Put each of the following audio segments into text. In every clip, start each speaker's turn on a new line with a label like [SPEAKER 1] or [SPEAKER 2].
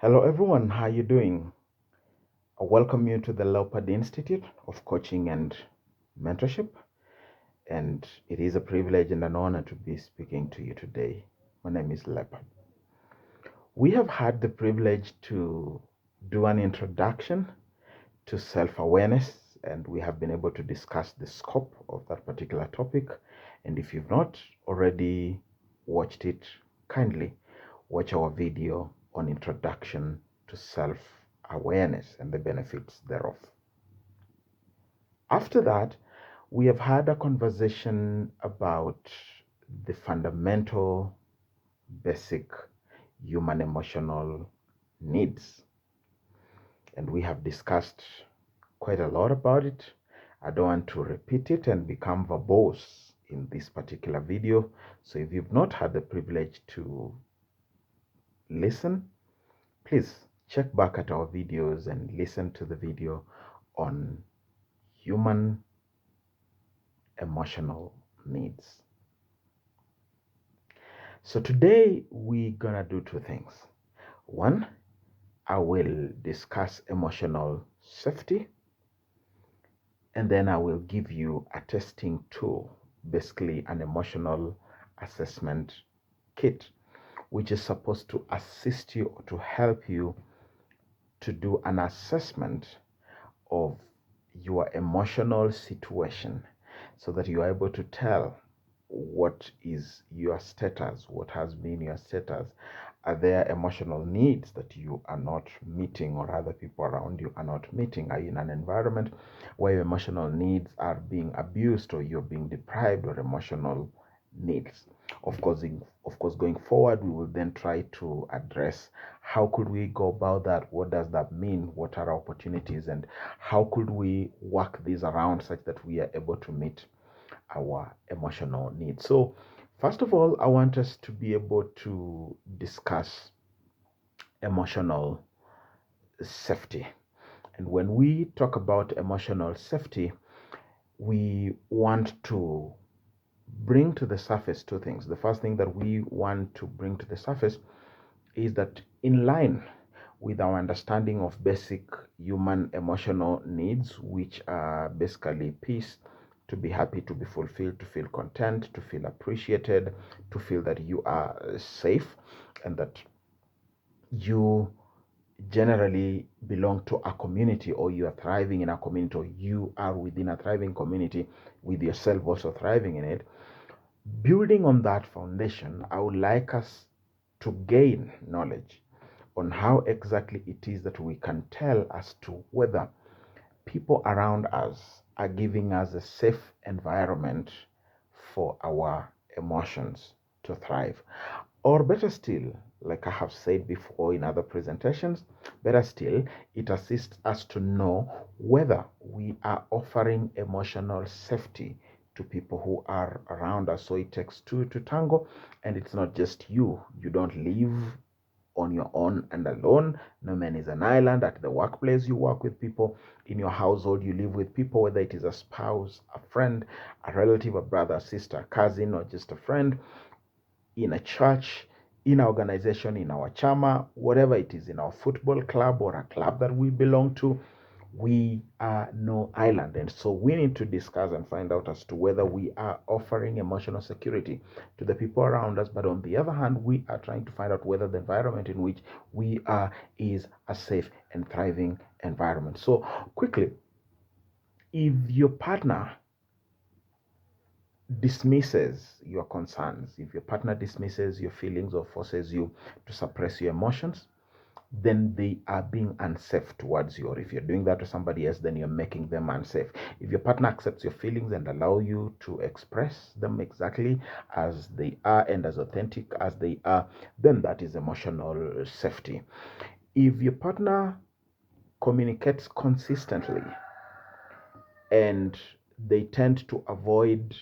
[SPEAKER 1] Hello everyone, how you doing? I welcome you to the Leopard Institute of Coaching and Mentorship, and it is a privilege and an honor to be speaking to you today. My name is Leopard. We have had the privilege to do an introduction to self-awareness, and we have been able to discuss the scope of that particular topic. And if you've not already watched it, kindly watch our video on introduction to self-awareness and the benefits thereof. After that, we have had a conversation about the fundamental basic human emotional needs, and we have discussed quite a lot about it. I don't want to repeat it and become verbose in this particular video. So if you've not had the privilege to listen, please check back at our videos and listen to the video on human emotional needs. So today we're gonna do two things. One, I will discuss emotional safety, and then I will give you a testing tool, basically an emotional assessment kit, which is supposed to assist you or to help you to do an assessment of your emotional situation so that you are able to tell what is your status, what has been your status. Are there emotional needs that you are not meeting or other people around you are not meeting? Are you in an environment where your emotional needs are being abused or you're being deprived of emotional needs? Of course, going forward, we will then try to address how could we go about that? What does that mean? What are our opportunities? And how could we work these around such that we are able to meet our emotional needs? So first of all, I want us to be able to discuss emotional safety. And when we talk about emotional safety, we want to bring to the surface two things. The first thing that we want to bring to the surface is that in line with our understanding of basic human emotional needs, which are basically peace, to be happy, to be fulfilled, to feel content, to feel appreciated, to feel that you are safe and that you generally belong to a community, or you are thriving in a community, or you are within a thriving community with yourself also thriving in it. Building on that foundation, I would like us to gain knowledge on how exactly it is that we can tell as to whether people around us are giving us a safe environment for our emotions to thrive. Or better still, like I have said before in other presentations, better still, it assists us to know whether we are offering emotional safety to people who are around us. So it takes two to tango, and it's not just you. You don't live on your own and alone. No man is an island. At the workplace, you work with people. In your household, you live with people, whether it is a spouse, a friend, a relative, a brother, a sister, a cousin, or just a friend. In a church, in our organization, in our chama, whatever it is, in our football club or a club that we belong to, we are no island. And so we need to discuss and find out as to whether we are offering emotional security to the people around us. But on the other hand, we are trying to find out whether the environment in which we are is a safe and thriving environment. So quickly, if your partner dismisses your concerns, if your partner dismisses your feelings or forces you to suppress your emotions, then they are being unsafe towards you. Or if you're doing that to somebody else, then you're making them unsafe. If your partner accepts your feelings and allow you to express them exactly as they are and as authentic as they are, then that is emotional safety. If your partner communicates consistently and they tend to avoid,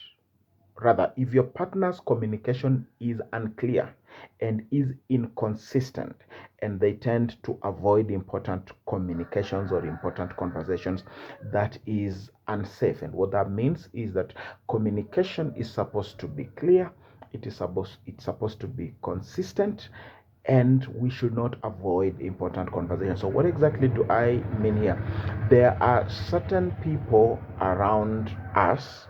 [SPEAKER 1] rather, if your partner's communication is unclear and is inconsistent and they tend to avoid important communications or important conversations, that is unsafe. And what that means is that communication is supposed to be clear, it's supposed to be consistent, and we should not avoid important conversations. So what exactly do I mean here? There are certain people around us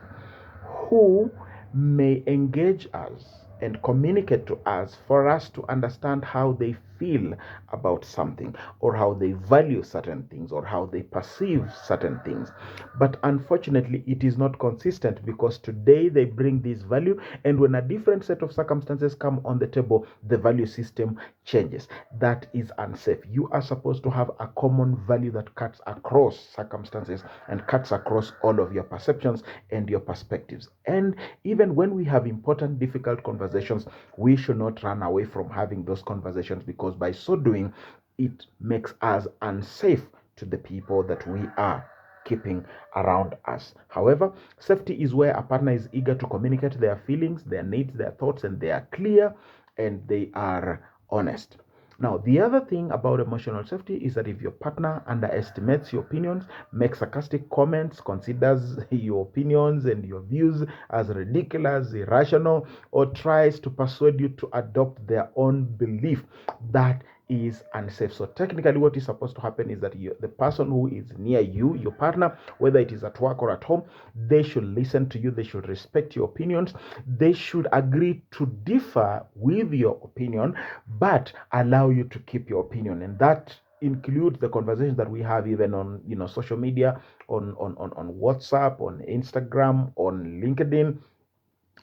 [SPEAKER 1] who may engage us and communicate to us for us to understand how they feel about something, or how they value certain things, or how they perceive certain things. But unfortunately, it is not consistent, because today they bring this value, and when a different set of circumstances come on the table, the value system changes. That is unsafe. You are supposed to have a common value that cuts across circumstances and cuts across all of your perceptions and your perspectives. And even when we have important, difficult conversations, we should not run away from having those conversations, because by so doing, it makes us unsafe to the people that we are keeping around us. However, safety is where a partner is eager to communicate their feelings, their needs, their thoughts, and they are clear and they are honest. Now, the other thing about emotional safety is that if your partner underestimates your opinions, makes sarcastic comments, considers your opinions and your views as ridiculous, irrational, or tries to persuade you to adopt their own belief, that is unsafe. So technically what is supposed to happen is that the person who is near you, your partner, whether it is at work or at home, they should listen to you, they should respect your opinions, they should agree to differ with your opinion, but allow you to keep your opinion. And that includes the conversations that we have even on social media, on WhatsApp, on Instagram, on LinkedIn,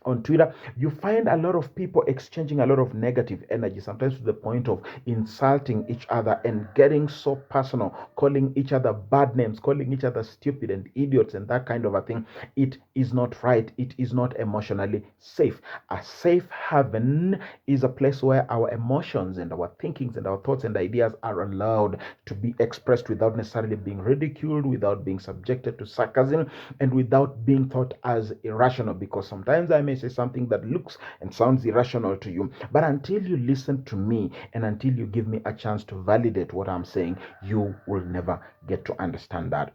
[SPEAKER 1] on Twitter. You find a lot of people exchanging a lot of negative energy, sometimes to the point of insulting each other and getting so personal, calling each other bad names, calling each other stupid and idiots and that kind of a thing. It is not right. It is not emotionally safe. A safe haven is a place where our emotions and our thinkings and our thoughts and ideas are allowed to be expressed without necessarily being ridiculed, without being subjected to sarcasm, and without being thought as irrational. Because sometimes I may say something that looks and sounds irrational to you, but until you listen to me and until you give me a chance to validate what I'm saying, you will never get to understand that.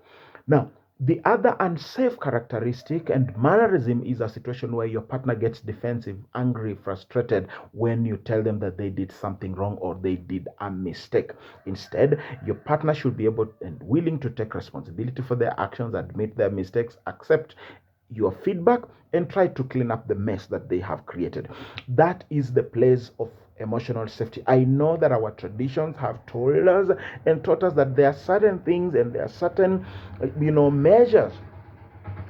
[SPEAKER 1] Now, the other unsafe characteristic and mannerism is a situation where your partner gets defensive, angry, frustrated when you tell them that they did something wrong or they did a mistake. Instead, your partner should be able and willing to take responsibility for their actions, admit their mistakes, accept your feedback, and try to clean up the mess that they have created. That is the place of emotional safety. I know that our traditions have told us and taught us that there are certain things and there are certain measures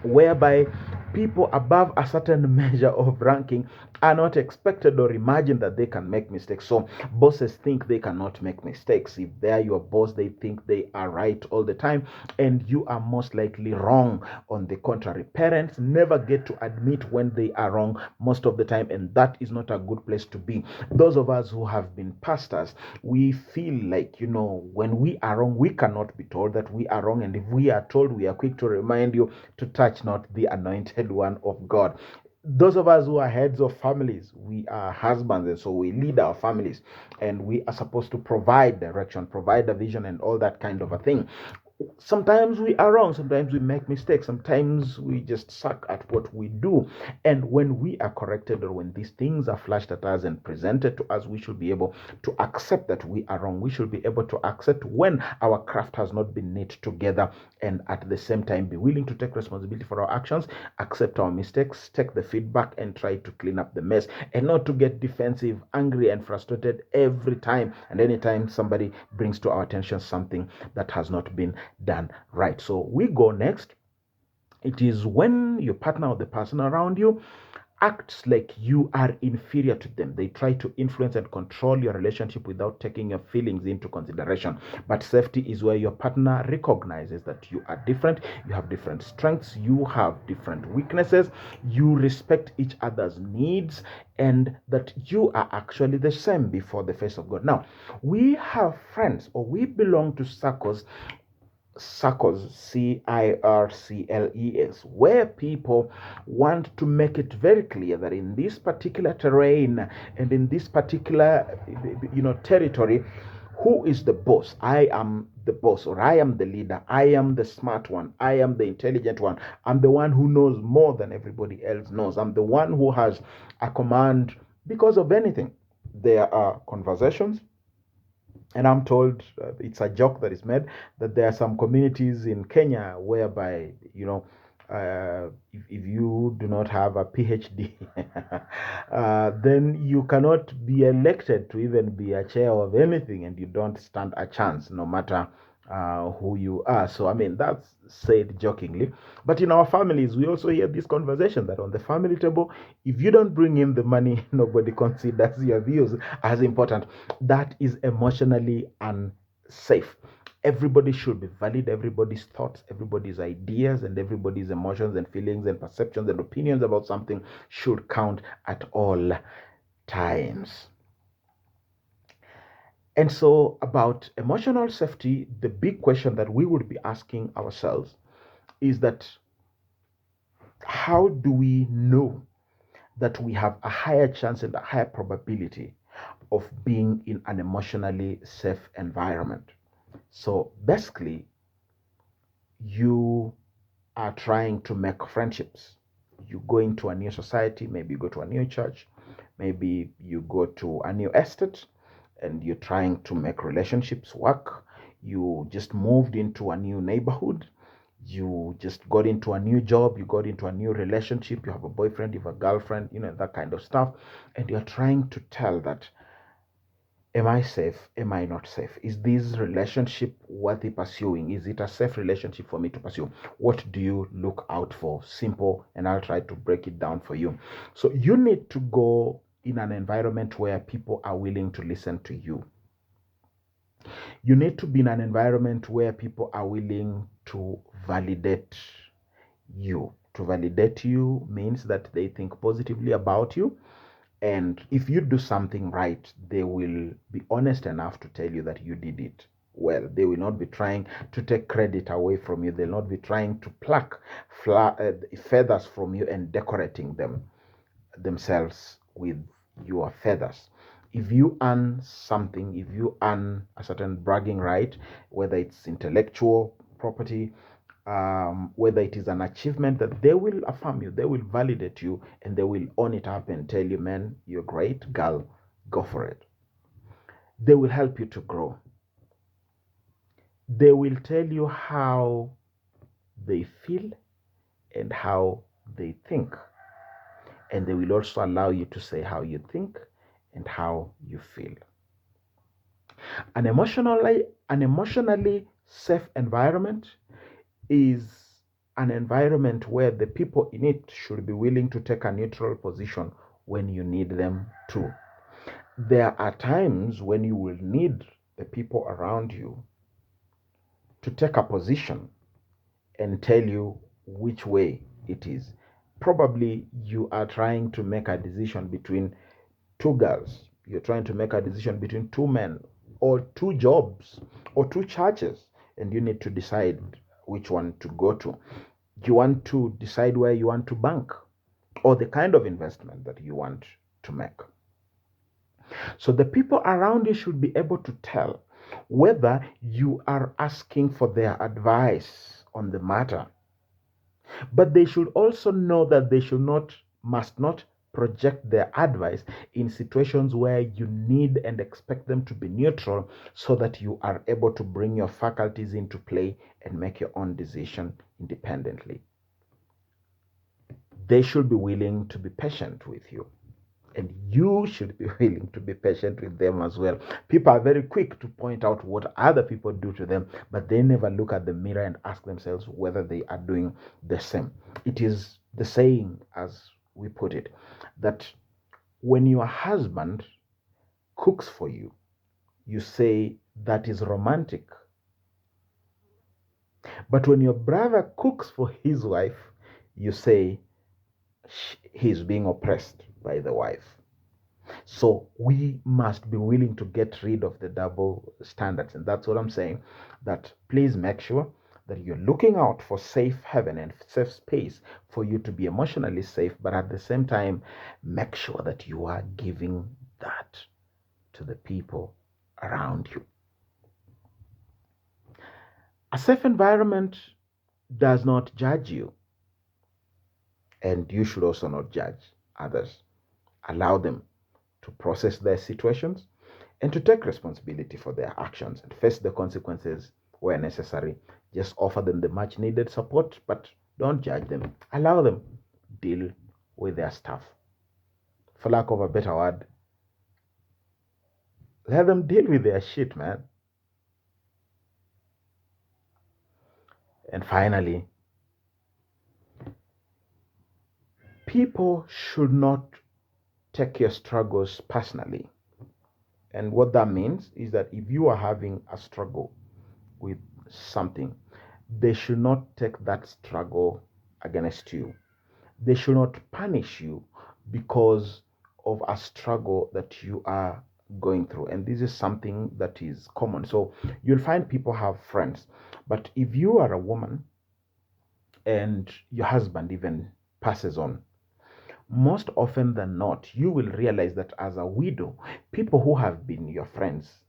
[SPEAKER 1] whereby people above a certain measure of ranking are not expected or imagine that they can make mistakes. So bosses think they cannot make mistakes. If they're your boss, they think they are right all the time, and you are most likely wrong. On the contrary, parents never get to admit when they are wrong most of the time, and that is not a good place to be. Those of us who have been pastors, we feel like, when we are wrong, we cannot be told that we are wrong, and if we are told, we are quick to remind you to touch not the anointed one of God. Those of us who are heads of families, we are husbands, and so we lead our families, and we are supposed to provide direction, provide a vision, and all that kind of a thing. Sometimes we are wrong, sometimes we make mistakes, sometimes we just suck at what we do. And when we are corrected, or when these things are flashed at us and presented to us, we should be able to accept that we are wrong. We should be able to accept when our craft has not been knit together, and at the same time be willing to take responsibility for our actions, accept our mistakes, take the feedback, and try to clean up the mess, and not to get defensive, angry, and frustrated every time and anytime somebody brings to our attention something that has not been done right. So we go next. It is when your partner or the person around you acts like you are inferior to them. They try to influence and control your relationship without taking your feelings into consideration. But safety is where your partner recognizes that you are different, you have different strengths, you have different weaknesses, you respect each other's needs, and that you are actually the same before the face of God. Now, we have friends, or we belong to circles, circles, where people want to make it very clear that in this particular terrain and in this particular territory, who is the boss? I am the boss, or I am the leader, I am the smart one, I am the intelligent one, I'm the one who knows more than everybody else knows, I'm the one who has a command because of anything. there are conversations, and I'm told it's a joke that is made that there are some communities in Kenya whereby, if you do not have a PhD, then you cannot be elected to even be a chair of anything, and you don't stand a chance, no matter who you are. So, I mean, that's said jokingly. But in our families, we also hear this conversation that on the family table, if you don't bring in the money, nobody considers your views as important. That is emotionally unsafe. Everybody should be valid. Everybody's thoughts, everybody's ideas, and everybody's emotions and feelings and perceptions and opinions about something should count at all times. And so, about emotional safety, the big question that we would be asking ourselves is that how do we know that we have a higher chance and a higher probability of being in an emotionally safe environment? So basically, you are trying to make friendships. You go into a new society, maybe you go to a new church, maybe you go to a new estate, and you're trying to make relationships work. You just moved into a new neighborhood. You just got into a new job. You got into a new relationship. You have a boyfriend, you have a girlfriend, that kind of stuff. And you're trying to tell that, am I safe? Am I not safe? Is this relationship worthy pursuing? Is it a safe relationship for me to pursue? What do you look out for? Simple, and I'll try to break it down for you. So you need to go in an environment where people are willing to listen to you. You need to be in an environment where people are willing to validate you. To validate you means that they think positively about you. And if you do something right, they will be honest enough to tell you that you did it well. They will not be trying to take credit away from you. They'll not be trying to pluck feathers from you and decorating themselves with your feathers. If you earn something, if you earn a certain bragging right, whether it's intellectual property, whether it is an achievement, that they will affirm you, they will validate you, and they will own it up and tell you, man, you're great, girl, go for it. They will help you to grow. They will tell you how they feel and how they think. And they will also allow you to say how you think and how you feel. An emotionally safe environment is an environment where the people in it should be willing to take a neutral position when you need them to. There are times when you will need the people around you to take a position and tell you which way it is. Probably you are trying to make a decision between two girls, you're trying to make a decision between two men, or two jobs, or two churches, and you need to decide which one to go to. You want to decide where you want to bank, or the kind of investment that you want to make. So the people around you should be able to tell whether you are asking for their advice on the matter. But they should also know that they must not project their advice in situations where you need and expect them to be neutral, so that you are able to bring your faculties into play and make your own decision independently. They should be willing to be patient with you, and you should be willing to be patient with them as well. People are very quick to point out what other people do to them, but they never look at the mirror and ask themselves whether they are doing the same. It is the saying, as we put it, that when your husband cooks for you, you say that is romantic. But when your brother cooks for his wife, you say he's being oppressed by the wife. So we must be willing to get rid of the double standards. And that's what I'm saying, that please make sure that you're looking out for safe haven and safe space for you to be emotionally safe, but at the same time, make sure that you are giving that to the people around you. A safe environment does not judge you, and you should also not judge others. Allow them to process their situations and to take responsibility for their actions and face the consequences where necessary. Just offer them the much needed support, but don't judge them. Allow them deal with their stuff. For lack of a better word, let them deal with their shit, man. And finally, people should not take your struggles personally. And what that means is that if you are having a struggle with something, they should not take that struggle against you. They should not punish you because of a struggle that you are going through. And this is something that is common. So you'll find people have friends. But if you are a woman and your husband even passes on, most often than not, you will realize that as a widow, people who have been your friends,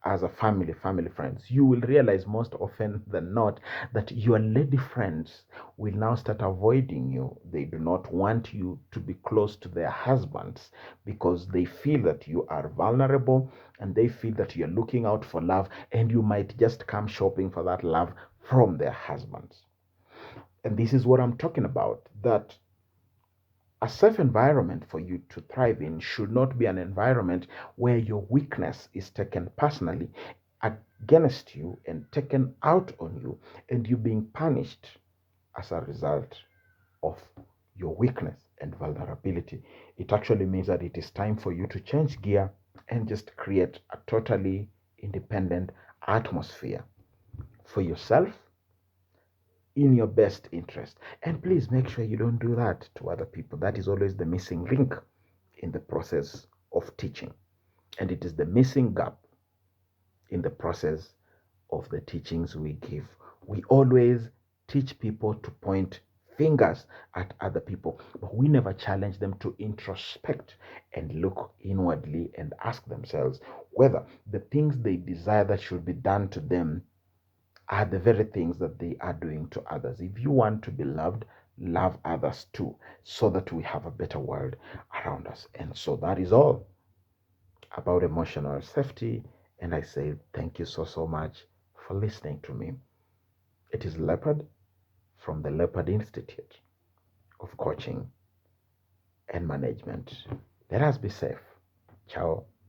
[SPEAKER 1] as a family friends, you will realize most often than not that your lady friends will now start avoiding you. They do not want you to be close to their husbands because they feel that you are vulnerable and they feel that you're looking out for love and you might just come shopping for that love from their husbands. And this is what I'm talking about, that a safe environment for you to thrive in should not be an environment where your weakness is taken personally against you and taken out on you, and you being punished as a result of your weakness and vulnerability. It actually means that it is time for you to change gear and just create a totally independent atmosphere for yourself in your best interest. And please make sure you don't do that to other people. That is always the missing link in the process of teaching. And it is the missing gap in the process of the teachings we give. We always teach people to point fingers at other people, but we never challenge them to introspect and look inwardly and ask themselves whether the things they desire that should be done to them are the very things that they are doing to others. If you want to be loved, love others too, so that we have a better world around us. And so that is all about emotional safety. And I say thank you so much for listening to me. It is Leopard from the Leopard Institute of Coaching and Management. Let us be safe. Ciao.